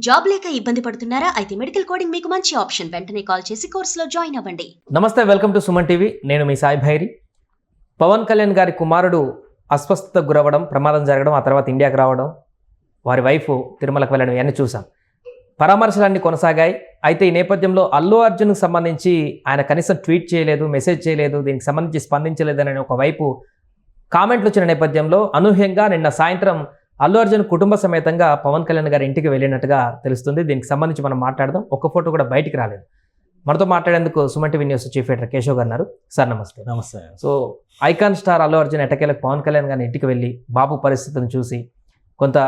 Job లేక ఇబ్బంది పడుతున్నారా? అయితే మెడికల్ కోడింగ్ మీకు మంచి ఆప్షన్. వెంటనే కాల్ చేసి కోర్సులో జాయిన్ అవ్వండి. నమస్తే, వెల్కమ్ టు సుమన్ టీవీ. నేను మీ సాయి భైరి. పవన్ కళ్యాణ్ గారి కుమారుడు అస్వస్థతకు గురవ్వడం, ప్రమాదం జరగడం, ఆ తర్వాత ఇండియాకి రావడం, వారి వైఫ్ తిరుమలకు వెళ్ళడం ఇవన్నీ చూసాం. పరామర్శలన్నీ కొనసాగాయి. అయితే ఈ నేపథ్యంలో అల్లు అర్జున్కి సంబంధించి ఆయన కనీసం ట్వీట్ చేయలేదు, మెసేజ్ చేయలేదు, దీనికి సంబంధించి స్పందించలేదని ఒకవైపు కామెంట్లు వచ్చిన నేపథ్యంలో అనూహ్యంగా నిన్న సాయంత్రం అల్లు అర్జున్ కుటుంబ సమేతంగా పవన్ కళ్యాణ్ గారి ఇంటికి వెళ్ళినట్టుగా తెలుస్తుంది. దీనికి సంబంధించి మనం మాట్లాడదాం. ఒక్క ఫోటో కూడా బయటికి రాలేదు. మనతో మాట్లాడేందుకు Suman TV news chief editor Keshav గారు ఉన్నారు. సార్ నమస్తే. నమస్తే. So icon star Allu Arjun ఎట్టకేలకు పవన్ కళ్యాణ్ గారి ఇంటికి వెళ్ళి బాబు పరిస్థితిని చూసి కొంత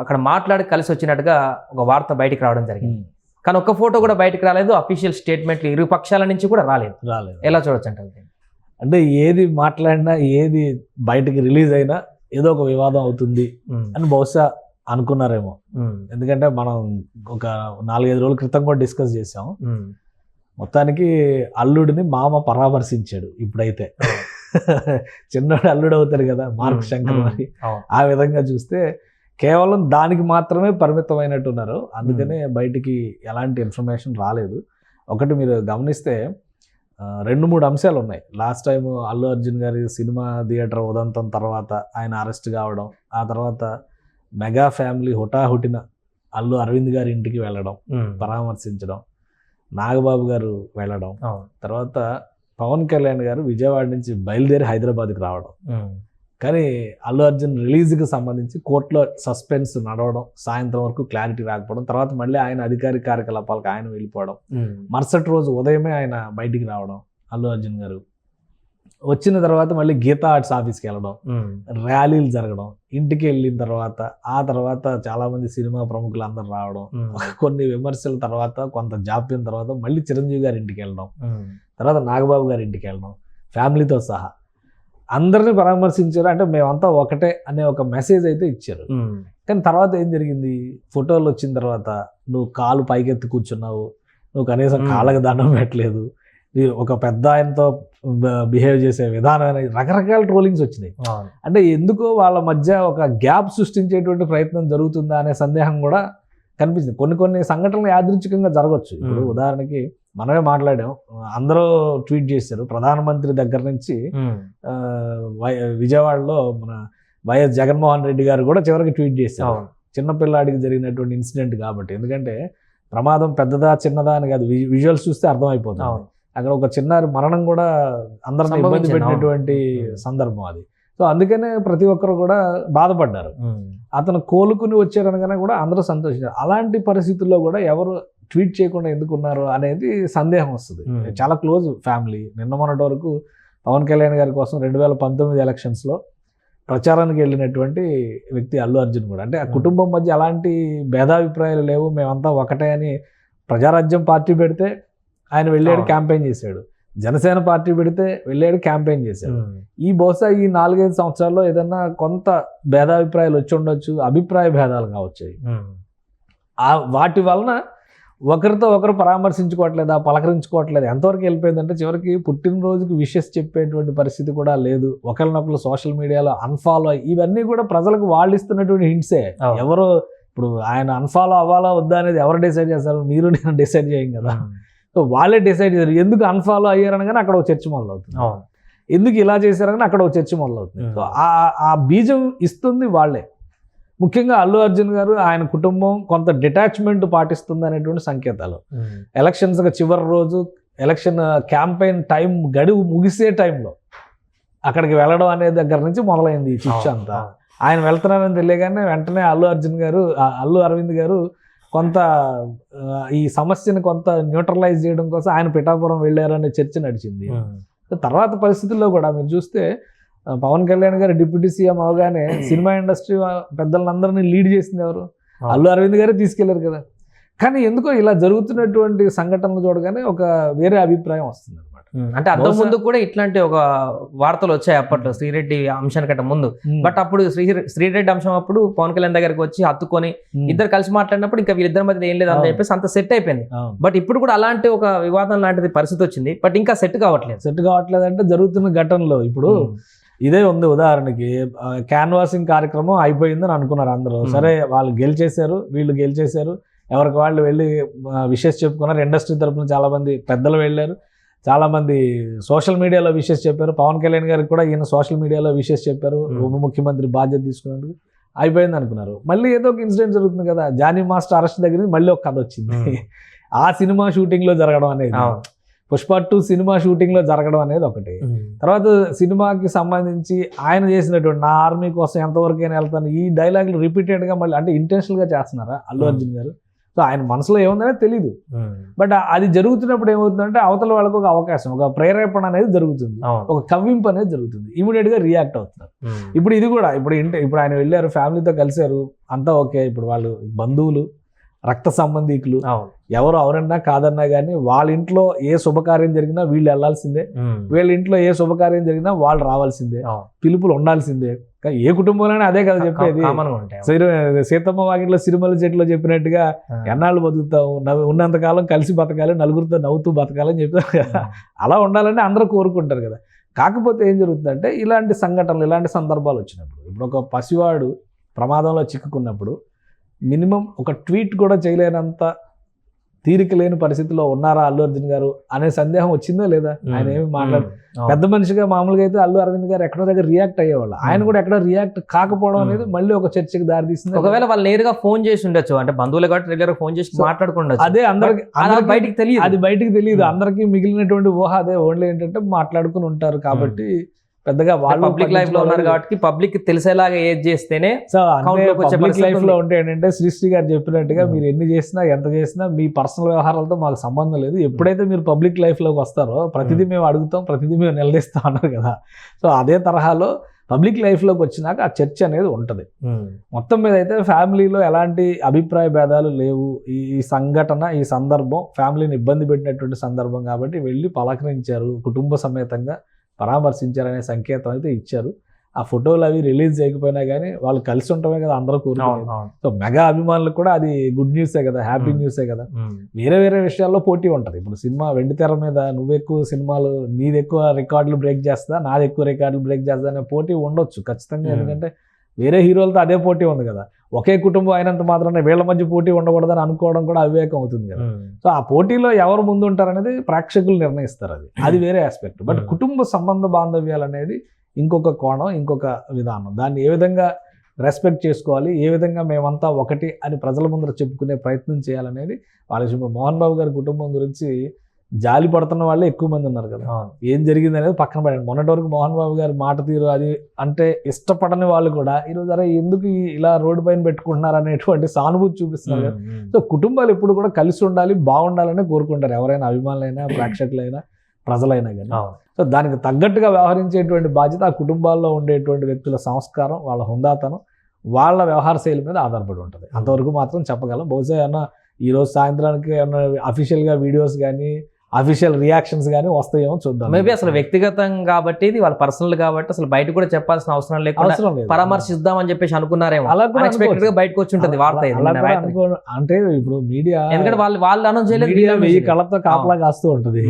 అక్కడ మాట్లాడి కలిసి వచ్చినట్టుగా ఒక వార్త బయటికి రావడం జరిగింది. కానీ ఒక్క ఫోటో కూడా బయటికి రాలేదు. అఫీషియల్ స్టేట్మెంట్లు ఇరు పక్షాల నుంచి కూడా రాలేదు. ఎలా చూడొచ్చు అంటే ఏది మాట్లాడినా, ఏది బయటికి రిలీజ్ అయినా ఏదో ఒక వివాదం అవుతుంది అని బహుశా అనుకున్నారేమో. ఎందుకంటే మనం ఒక 4-5 రోజుల క్రితం కూడా డిస్కస్ చేసాం. మొత్తానికి అల్లుడిని మామ పరామర్శించాడు. ఇప్పుడైతే చిన్నోడు అల్లుడు అవుతాడు కదా, మార్క్ శంకర్. మరి ఆ విధంగా చూస్తే కేవలం దానికి మాత్రమే పరిమితమైనట్టున్నారు. అందుకనే బయటికి ఎలాంటి ఇన్ఫర్మేషన్ రాలేదు. ఒకటి మీరు గమనిస్తే 2-3 అంశాలు ఉన్నాయి. లాస్ట్ టైం అల్లు అర్జున్ గారి సినిమా థియేటర్ ఉదంతం తర్వాత ఆయన అరెస్ట్ కావడం, ఆ తర్వాత మెగా ఫ్యామిలీ హుటాహుటిన అల్లు అరవింద్ గారి ఇంటికి వెళ్ళడం, పరామర్శించడం, నాగబాబు గారు వెళ్ళడం, తర్వాత పవన్ కళ్యాణ్ గారు విజయవాడ నుంచి బయలుదేరి హైదరాబాద్కి రావడం. కానీ అల్లు అర్జున్ రిలీజ్కి సంబంధించి కోర్టులో సస్పెన్స్ నడవడం, సాయంత్రం వరకు క్లారిటీ రాకపోవడం, తర్వాత మళ్ళీ ఆయన అధికారిక కార్యకలాపాలకు ఆయన వెళ్ళిపోవడం, మరుసటి రోజు ఉదయమే ఆయన బయటికి రావడం అల్లు అర్జున్ గారు. వచ్చిన తర్వాత మళ్ళీ గీతా ఆర్ట్స్ ఆఫీస్కి వెళ్ళడం, ర్యాలీలు జరగడం, ఇంటికి వెళ్ళిన తర్వాత ఆ తర్వాత చాలామంది సినిమా ప్రముఖులు అందరు రావడం, కొన్ని విమర్శల తర్వాత కొంత జాప్యం తర్వాత మళ్ళీ చిరంజీవి గారి ఇంటికి వెళ్ళడం, తర్వాత నాగబాబు గారి ఇంటికి వెళ్ళడం, ఫ్యామిలీతో సహా అందరినీ పరామర్శించారు. అంటే మేమంతా ఒకటే అనే ఒక మెసేజ్ అయితే ఇచ్చారు. కానీ తర్వాత ఏం జరిగింది? ఫోటోలు వచ్చిన తర్వాత నువ్వు కాలు పైకెత్తి కూర్చున్నావు, నువ్వు కనీసం కాళ్ళకి దండం పెట్టలేదు, ఒక పెద్ద ఆయనతో బిహేవ్ చేసే విధానం అనేది రకరకాల ట్రోలింగ్స్ వచ్చినాయి. అంటే ఎందుకో వాళ్ళ మధ్య ఒక గ్యాప్ సృష్టించేటువంటి ప్రయత్నం జరుగుతుందా అనే సందేహం కూడా కనిపిస్తుంది. కొన్ని సంఘటనలు యాదృచ్ఛికంగా జరగవచ్చు. ఇప్పుడు ఉదాహరణకి మనమే మాట్లాడాం, అందరూ ట్వీట్ చేశారు. ప్రధానమంత్రి దగ్గర నుంచి విజయవాడలో మన వైఎస్ జగన్మోహన్ రెడ్డి గారు కూడా చివరికి ట్వీట్ చేశారు. చిన్నపిల్లాడికి జరిగినటువంటి ఇన్సిడెంట్ కాబట్టి. ఎందుకంటే ప్రమాదం పెద్దదా చిన్నదా అని కాదు, విజువల్స్ చూస్తే అర్థమైపోతుంది. అక్కడ ఒక చిన్నారి మరణం కూడా అందరిని ఇబ్బంది పెట్టినటువంటి సందర్భం అది. సో అందుకనే ప్రతి ఒక్కరు కూడా బాధపడ్డారు. అతను కోలుకుని వచ్చారనగానే కూడా అందరూ సంతోషించారు. అలాంటి పరిస్థితుల్లో కూడా ఎవరు ట్వీట్ చేయకుండా ఎందుకున్నారు అనేది సందేహం వస్తుంది. చాలా క్లోజ్ ఫ్యామిలీ. నిన్న మొన్నటి వరకు పవన్ కళ్యాణ్ గారి కోసం 2019 ఎలక్షన్స్లో ప్రచారానికి వెళ్ళినటువంటి వ్యక్తి అల్లు అర్జున్ కూడా. అంటే ఆ కుటుంబం మధ్య అలాంటి భేదాభిప్రాయాలు లేవు, మేమంతా ఒకటే అని. ప్రజారాజ్యం పార్టీ పెడితే ఆయన వెళ్ళాడు, క్యాంపెయిన్ చేశాడు. జనసేన పార్టీ పెడితే వెళ్ళాడు, క్యాంపెయిన్ చేశాడు. ఈ బహుశా ఈ 4-5 సంవత్సరాల్లో ఏదన్నా కొంత భేదాభిప్రాయాలు వచ్చి ఉండొచ్చు, అభిప్రాయ భేదాలు కావచ్చు. వాటి వలన ఒకరితో ఒకరు పరామర్శించుకోవట్లేదా, పలకరించుకోవట్లేదు. ఎంతవరకు వెళ్ళిపోయిందంటే చివరికి పుట్టినరోజుకి విషెస్ చెప్పేటువంటి పరిస్థితి కూడా లేదు. ఒకరినొకరు సోషల్ మీడియాలో అన్ఫాలో, ఇవన్నీ కూడా ప్రజలకు వాళ్ళు ఇస్తున్నటువంటి హింట్సే. ఎవరు ఇప్పుడు ఆయన అన్ఫాలో అవ్వాలా వద్దా అనేది ఎవరు డిసైడ్ చేస్తారు? మీరు నేను డిసైడ్ చేయం కదా. సో వాళ్ళే డిసైడ్ చేశారు. ఎందుకు అన్ఫాలో అయ్యారనగానే అక్కడ ఒక చర్చ మొదలవుతుంది. ఎందుకు ఇలా చేశారని అక్కడ ఒక చర్చ మొదలవుతుంది. సో ఆ బీజం ఇస్తుంది వాళ్ళే. ముఖ్యంగా అల్లు అర్జున్ గారు, ఆయన కుటుంబం కొంత డిటాచ్మెంట్ పాటిస్తుంది అనేటువంటి సంకేతాలు. ఎలక్షన్స్ చివరి రోజు, ఎలక్షన్ క్యాంపెయిన్ టైం గడువు ముగిసే టైంలో అక్కడికి వెళ్ళడం అనే దగ్గర నుంచి మొదలైంది ఈ చిచ్చు అంతా. ఆయన వెళ్తున్నారని తెలియగానే వెంటనే అల్లు అరవింద్ గారు కొంత ఈ సమస్యను కొంత న్యూట్రలైజ్ చేయడం కోసం ఆయన పిఠాపురం వెళ్ళారనే చర్చ నడిచింది. తర్వాత పరిస్థితుల్లో కూడా మీరు చూస్తే పవన్ కళ్యాణ్ గారు డిప్యూటీ సీఎం అవగానే సినిమా ఇండస్ట్రీ పెద్దలందరినీ లీడ్ చేసింది ఎవరు? అల్లు అరవింద్ గారే తీసుకెళ్లారు కదా. కానీ ఎందుకో ఇలా జరుగుతున్నటువంటి సంఘటనలు చూడగానే ఒక వేరే అభిప్రాయం వస్తుంది అనమాట. అంటే అంతకు ముందు కూడా ఇట్లాంటి ఒక వార్తలు వచ్చాయి అప్పట్లో, శ్రీరెడ్డి అంశానికంటే ముందు. బట్ అప్పుడు శ్రీరెడ్డి అంశం అప్పుడు పవన్ కళ్యాణ్ దగ్గరకు వచ్చి హత్తుకొని ఇద్దరు కలిసి మాట్లాడినప్పుడు ఇంకా వీళ్ళిద్దరి మధ్య ఏం లేదు అని చెప్పేసి అంత సెట్ అయిపోయింది. బట్ ఇప్పుడు కూడా అలాంటి ఒక వివాదం లాంటిది పరిస్థితి వచ్చింది. బట్ ఇంకా సెట్ కావట్లేదు అంటే జరుగుతున్న ఘటనలో ఇప్పుడు ఇదే ఉంది. ఉదాహరణకి క్యాన్వాసింగ్ కార్యక్రమం అయిపోయిందని అనుకున్నారు అందరూ. సరే, వాళ్ళు గెలిచేశారు, వీళ్ళు గెలిచేశారు, ఎవరికి వాళ్ళు వెళ్ళి విషెస్ చెప్పుకున్నారు. ఇండస్ట్రీ తరపున చాలామంది పెద్దలు వెళ్ళారు, చాలామంది సోషల్ మీడియాలో విషెస్ చెప్పారు. పవన్ కళ్యాణ్ గారికి కూడా ఈయన సోషల్ మీడియాలో విషెస్ చెప్పారు. ఉప ముఖ్యమంత్రి బాధ్యత తీసుకున్నందుకు అయిపోయింది అనుకున్నారు. మళ్ళీ ఏదో ఒక ఇన్సిడెంట్ జరుగుతుంది కదా, జానీ మాస్టర్ అరెస్ట్ దగ్గర నుంచి మళ్ళీ ఒక కథ వచ్చింది. ఆ సినిమా షూటింగ్లో జరగడం అనేది, పుష్ప 2 సినిమా షూటింగ్లో జరగడం అనేది ఒకటి. తర్వాత సినిమాకి సంబంధించి ఆయన చేసినటువంటి నా ఆర్మీ కోసం ఎంతవరకైనా వెళ్తాను, ఈ డైలాగులు రిపీటెడ్గా మళ్ళీ అంటే ఇంటెన్షనల్గా చేస్తున్నారా అల్లు అర్జున్ గారు? సో ఆయన మనసులో ఏముందనే తెలీదు. బట్ అది జరుగుతున్నప్పుడు ఏమవుతుందంటే అవతల వాళ్ళకు ఒక అవకాశం, ఒక ప్రేరేపణ అనేది జరుగుతుంది, ఒక కవ్వింపు అనేది జరుగుతుంది, ఇమీడియట్గా రియాక్ట్ అవుతున్నారు. ఇప్పుడు ఇది కూడా ఇప్పుడు ఆయన వెళ్ళారు, ఫ్యామిలీతో కలిశారు, అంతా ఓకే. ఇప్పుడు వాళ్ళు బంధువులు, రక్త సంబంధికులు ఎవరు అవునన్నా కాదన్నా కానీ వాళ్ళ ఇంట్లో ఏ శుభకార్యం జరిగినా వీళ్ళు వెళ్లాల్సిందే, వీళ్ళ ఇంట్లో ఏ శుభకార్యం జరిగినా వాళ్ళు రావాల్సిందే, పిలుపులు ఉండాల్సిందే. ఏ కుటుంబంలోనే అదే కదా చెప్పేది. సీతమ్మ వాకిట్లో సిరిమల చెట్లో చెప్పినట్టుగా ఎన్నాళ్ళు బతుకుతావు, ఉన్నంతకాలం కలిసి బతకాలి, నలుగురితో నవ్వుతూ బతకాలని చెప్పారు కదా. అలా ఉండాలని అందరూ కోరుకుంటారు కదా. కాకపోతే ఏం జరుగుతుందంటే ఇలాంటి సంఘటనలు, ఇలాంటి సందర్భాలు వచ్చినప్పుడు, ఇప్పుడు ఒక పసివాడు ప్రమాదంలో చిక్కుకున్నప్పుడు మినిమం ఒక ట్వీట్ కూడా చేయలేనంత తీరిక లేని పరిస్థితిలో ఉన్నారా అల్లు అర్జున్ గారు అనే సందేహం వచ్చిందా లేదా? ఆయన ఏమి మాట్లాడు, పెద్ద మనిషిగా మామూలుగా అయితే అల్లు అరవింద్ గారు ఎక్కడో దగ్గర రియాక్ట్ అయ్యేవాళ్ళు, ఆయన కూడా ఎక్కడ రియాక్ట్ కాకపోవడం అనేది మళ్ళీ ఒక చర్చకి దారితీసింది. ఒకవేళ వాళ్ళు నేరుగా ఫోన్ చేసి ఉండొచ్చు, అంటే బంధువులు కాబట్టి రెగ్యులర్ ఫోన్ చేసి మాట్లాడుకుండొచ్చు. అదే అందరికి బయటికి తెలియదు, అది బయటికి తెలియదు. అందరికీ మిగిలినటువంటి ఊహ అదే, ఓన్లీ ఏంటంటే మాట్లాడుకుని ఉంటారు కాబట్టి పెద్దగా వాళ్ళు పబ్లిక్ లైఫ్ లో ఉన్నారు కాబట్టి పబ్లిక్ తెలిసేలాగా ఏది చేస్తేనే. సో పబ్లిక్ లైఫ్ లో ఉంటే ఏంటంటే శ్రీశ్రీ గారు చెప్పినట్టుగా మీరు ఎన్ని చేసినా ఎంత చేసినా మీ పర్సనల్ వ్యవహారాలతో మాకు సంబంధం లేదు. ఎప్పుడైతే మీరు పబ్లిక్ లైఫ్ లోకి వస్తారో ప్రతిదీ మేము అడుగుతాం, ప్రతిదీ మేము నిలదీస్తాం అన్నారు కదా. సో అదే తరహాలో పబ్లిక్ లైఫ్లోకి వచ్చినాక ఆ చర్చ అనేది ఉంటుంది. మొత్తం మీద అయితే ఫ్యామిలీలో ఎలాంటి అభిప్రాయ భేదాలు లేవు. ఈ సంఘటన, ఈ సందర్భం ఫ్యామిలీని ఇబ్బంది పెట్టినటువంటి సందర్భం కాబట్టి వెళ్ళి పలకరించారు, కుటుంబ సమేతంగా పరామర్శించారనే సంకేతం అయితే ఇచ్చారు. ఆ ఫోటోలు అవి రిలీజ్ చేయకపోయినా కానీ వాళ్ళు కలిసి ఉండటమే కదా అందరూ కోరుకునేది. సో మెగా అభిమానులకు కూడా అది గుడ్ న్యూసే కదా, హ్యాపీ న్యూసే కదా. వేరే వేరే విషయాల్లో పోటీ ఉంటుంది. ఇప్పుడు సినిమా వెండి తెర మీద నువ్వు ఎక్కువ సినిమాలు, నీది ఎక్కువ రికార్డులు బ్రేక్ చేస్తా, నాది ఎక్కువ రికార్డులు బ్రేక్ చేస్తా అనే పోటీ ఉండొచ్చు ఖచ్చితంగా. ఎందుకంటే వేరే హీరోలతో అదే పోటీ ఉంది కదా. ఒకే కుటుంబం అయినంత మాత్రమే వీళ్ళ మధ్య పోటీ ఉండకూడదని అనుకోవడం కూడా అవివేకం అవుతుంది కదా. సో ఆ పోటీలో ఎవరు ముందు ఉంటారనేది ప్రేక్షకులు నిర్ణయిస్తారు, అది వేరే ఆస్పెక్ట్. బట్ కుటుంబ సంబంధ బాంధవ్యాలు అనేది ఇంకొక కోణం, ఇంకొక విధానం. దాన్ని ఏ విధంగా రెస్పెక్ట్ చేసుకోవాలి, ఏ విధంగా మేమంతా ఒకటి అని ప్రజల ముందర చెప్పుకునే ప్రయత్నం చేయాలనేది వాళ్ళ. మోహన్ బాబు గారి కుటుంబం గురించి జాలి పడుతున్న వాళ్ళే ఎక్కువ మంది ఉన్నారు కదా. ఏం జరిగింది అనేది పక్కన పడండి. మొన్నటి వరకు మోహన్ బాబు గారి మాట తీరు అది అంటే ఇష్టపడని వాళ్ళు కూడా ఈరోజు అరే ఎందుకు ఇలా రోడ్డు పైన పెట్టుకుంటున్నారు అనేటువంటి సానుభూతి చూపిస్తున్నారు కదా. సో కుటుంబాలు ఎప్పుడు కూడా కలిసి ఉండాలి, బాగుండాలనే కోరుకుంటారు ఎవరైనా, అభిమానులైనా, ప్రేక్షకులైనా, ప్రజలైనా కానీ. సో దానికి తగ్గట్టుగా వ్యవహరించేటువంటి బాధ్యత ఆ కుటుంబాల్లో ఉండేటువంటి వ్యక్తుల సంస్కారం, వాళ్ళ హుందాతనం, వాళ్ళ వ్యవహార శైలి మీద ఆధారపడి ఉంటుంది. అంతవరకు మాత్రం చెప్పగలం. బహుశా ఏమన్నా ఈరోజు సాయంత్రానికి ఏమన్నా అఫీషియల్గా వీడియోస్ కానీ అఫీషియల్ రియాక్షన్స్ కానీ వస్తాయేమో చూద్దాం. మేబీ అసలు వ్యక్తిగతం కాబట్టి, ఇది వాళ్ళ పర్సనల్ కాబట్టి అసలు బయట కూడా చెప్పాల్సిన అవసరం లేకుండా పరామర్శిద్దాం అని చెప్పేసి అనుకున్నారేమో. అన్ఎక్స్పెక్టెడ్ గా బయటకు వచ్చి ఉంటుంది వార్త. అంటే ఇప్పుడు మీడియా, ఎందుకంటే వాళ్ళు అనౌన్స్ చేయలేదు, వెయ్యి కళ్ళతో కాపలా కాస్తూ ఉంటుంది.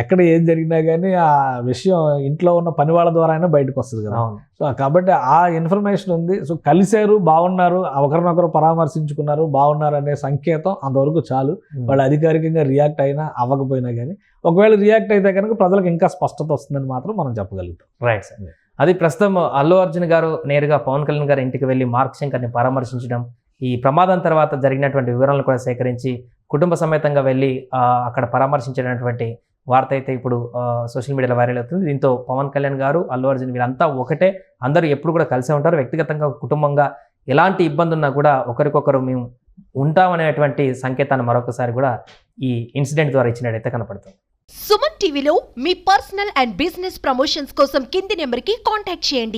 ఎక్కడ ఏం జరిగినా కానీ ఆ విషయం ఇంట్లో ఉన్న పని వాళ్ళ ద్వారా అయినా బయటకు వస్తుంది కదా. సో కాబట్టి ఆ ఇన్ఫర్మేషన్ ఉంది. సో కలిశారు, బాగున్నారు, ఒకరినొకరు పరామర్శించుకున్నారు, బాగున్నారు అనే సంకేతం అంతవరకు చాలు. వాళ్ళు అధికారికంగా రియాక్ట్ అయినా అవ్వకపోయినా కానీ, ఒకవేళ రియాక్ట్ అయితే కనుక ప్రజలకు ఇంకా స్పష్టత వస్తుందని మాత్రం మనం చెప్పగలుగుతాం. Right sir. అది ప్రస్తుతం అల్లు అర్జున్ గారు నేరుగా పవన్ కళ్యాణ్ గారి ఇంటికి వెళ్ళి మార్క్ శంకర్ని పరామర్శించడం, ఈ ప్రమాదం తర్వాత జరిగినటువంటి వివరాలను కూడా సేకరించి కుటుంబ సమేతంగా వెళ్ళి అక్కడ పరామర్శించినటువంటి వార్త అయితే ఇప్పుడు సోషల్ మీడియాలో వైరల్ అవుతుంది. దీంతో పవన్ కళ్యాణ్ గారు, అల్లు అర్జున్ వీళ్ళంతా ఒకటే, అందరూ ఎప్పుడు కూడా కలిసే ఉంటారు. వ్యక్తిగతంగా, కుటుంబంగా ఎలాంటి ఇబ్బంది ఉన్నా కూడా ఒకరికొకరు మేము ఉంటామనేటువంటి సంకేతాన్ని మరొకసారి కూడా ఈ ఇన్సిడెంట్ ద్వారా ఇచ్చినట్టయితే కనపడుతుంది. సుమన్ టీవీలో మీ పర్సనల్ అండ్ బిజినెస్ ప్రమోషన్స్ కోసం కింది నెంబర్కి కాంటాక్ట్ చేయండి.